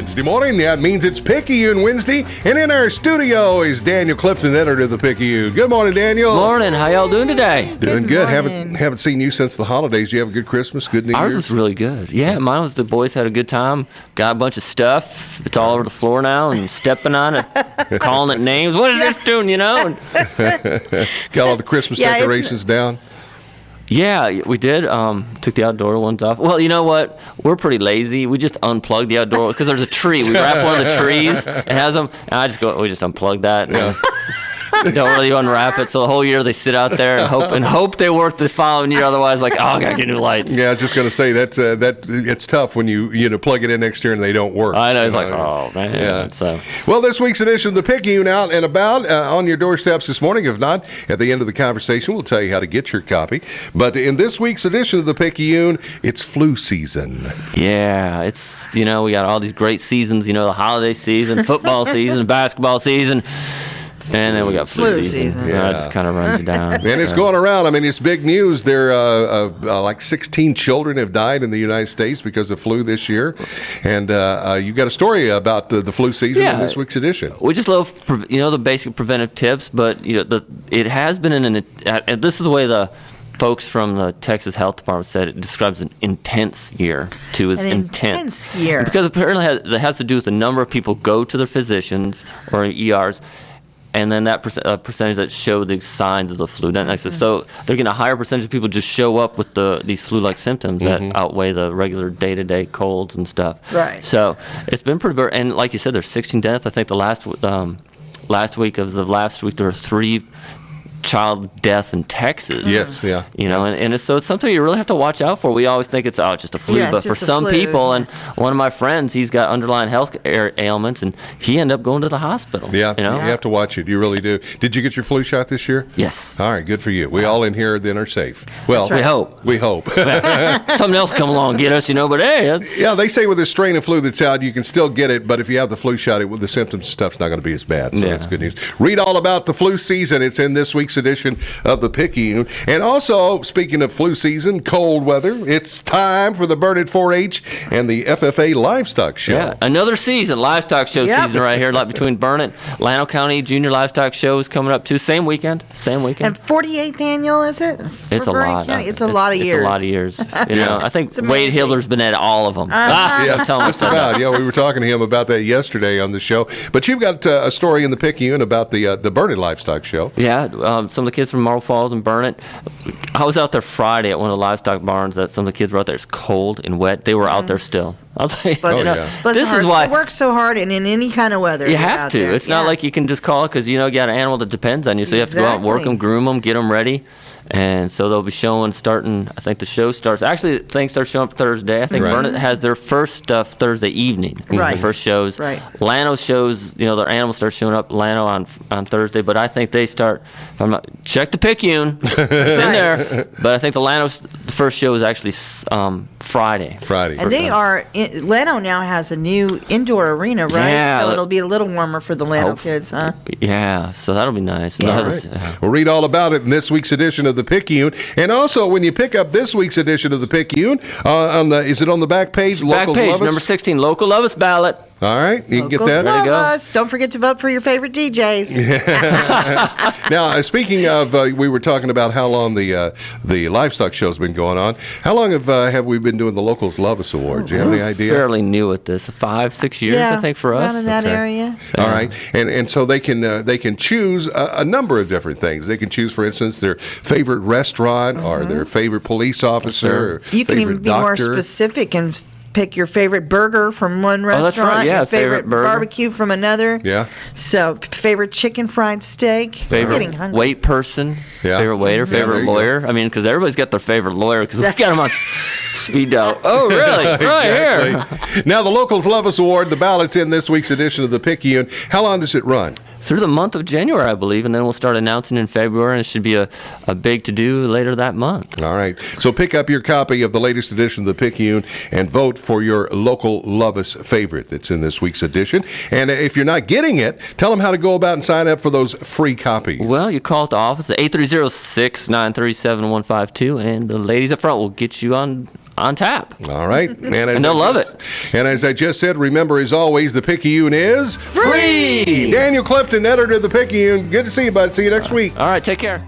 Wednesday morning. That means it's Picayune Wednesday. And in our studio is Daniel Clifton, editor of the Picayune. Good morning, Daniel. Morning. How y'all doing today? Doing good. Haven't seen you since the holidays. You have a good Christmas, good New Year's? Ours was really good. Yeah, mine was. The boys had a good time. Got a bunch of stuff. It's all over the floor now and stepping on it, calling it names. What is this doing, you know? Got all the Christmas decorations down? Yeah, we did. Took the outdoor ones off. Well, you know what? We're pretty lazy. We just unplug the outdoor because there's a tree. We wrap one of the trees. It has them. And we just unplug that. And don't really unwrap it. So the whole year they sit out there and hope they work the following year. Otherwise, I gotta get new lights. Yeah, I was just gonna say that it's tough when you plug it in next year and they don't work. I know. It's like, oh man. Yeah. So well, this week's edition of the Picayune out and about on your doorsteps this morning. If not, at the end of the conversation, we'll tell you how to get your copy. But in this week's edition of the Picayune, it's flu season. Yeah, it's we got all these great seasons. The holiday season, football season, basketball season. And then we got flu season. Yeah. It just kind of runs you down. And it's going around. I mean, it's big news. There like 16 children have died in the United States because of flu this year. And you got a story about the flu season in this week's edition. We just love, the basic preventive tips, but it has been and this is the way the folks from the Texas Health Department said it describes an intense year, too. An intense year. Because apparently that has to do with the number of people go to their physicians or ERs, and then that percentage that show the signs of the flu. So they're getting a higher percentage of people just show up with these flu-like symptoms that outweigh the regular day-to-day colds and stuff. Right. So it's been pretty bad. And like you said, there's 16 deaths. I think the last week there were 3 child deaths in Texas. Yes, yeah. And it's something you really have to watch out for. We always think it's just a flu, but for some people, and one of my friends, he's got underlying health ailments, and he ended up going to the hospital. Yeah, you have to watch it. You really do. Did you get your flu shot this year? Yes. All right, good for you. We all in here then are safe. Well, we hope. We hope. Something else come along and get us, but hey, yeah, they say with this strain of flu that's out, you can still get it, but if you have the flu shot, the symptoms and stuff's not going to be as bad. So that's good news. Read all about the flu season. It's in this week's edition of the Picayune. And also, speaking of flu season, cold weather, it's time for the Burnett 4-H and the FFA Livestock Show. Yeah, another season, livestock show season right here, like between Burnett, Llano County Junior Livestock Show is coming up too. Same weekend. And 48th annual, is it? It's a lot. It's a lot of years. It's a lot of years. I think Wade Hiller's been at all of them. Just about. Yeah, we were talking to him about that yesterday on the show. But you've got a story in the Picayune about the Burnett Livestock Show. Yeah, some of the kids from Marble Falls and Burnett. I was out there Friday at one of the livestock barns that some of the kids were out there. It's cold and wet. They were out there still. I was like, this is why you work so hard and in any kind of weather. You have to. It's not like you can just call it because you got an animal that depends on you. So you have to go out and work them, groom them, get them ready. And so they'll be showing starting, I think the show starts, actually things start showing up Thursday. I think Burnett has their first stuff Thursday evening. Right. The first shows. Right. Llano shows, their animals start showing up Llano on Thursday, but I think they start, check the Picayune, it's in there. But I think the Llano's first show is actually Friday. And they Llano now has a new indoor arena, right? Yeah. So it'll be a little warmer for the Llano kids, huh? Yeah, so that'll be nice. We'll read all about it in this week's edition of the Picayune. And also, when you pick up this week's edition of the Picayune, is it on the back page? Back page, number 16, Local Love Us ballot. All right, you can get that. There you go. Don't forget to vote for your favorite DJs. Now, speaking of, we were talking about how long the livestock show's been going on. How long have we been doing the Locals Love Us Awards? Do you have any idea? Fairly new at this, 5-6 years, I think, for us. Around in that area. All right, and so they can choose a number of different things. They can choose, for instance, their favorite restaurant or their favorite police officer. Or you can even be more doctor. Specific and pick your favorite burger from one restaurant, that's right. Yeah, your favorite barbecue from another. Yeah. So, favorite chicken fried steak. Favorite I'm getting hungry. wait person. Yeah. Favorite waiter, favorite lawyer. I mean, because everybody's got their favorite lawyer because we got them on speed dial. Oh, really? Right here. Now, the Locals Love Us Award, the ballot's in this week's edition of the Picayune. How long does it run? Through the month of January, I believe, and then we'll start announcing in February, and it should be a big to-do later that month. All right. So pick up your copy of the latest edition of the Picayune and vote for your local Love Us favorite that's in this week's edition. And if you're not getting it, tell them how to go about and sign up for those free copies. Well, you call at the office at 830-693-7152, and the ladies up front will get you on on tap. All right. And they'll love it. And as I just said, remember, as always, the Picayune is Free! Daniel Clifton, editor of the Picayune. Good to see you, bud. See you next week. All right, take care.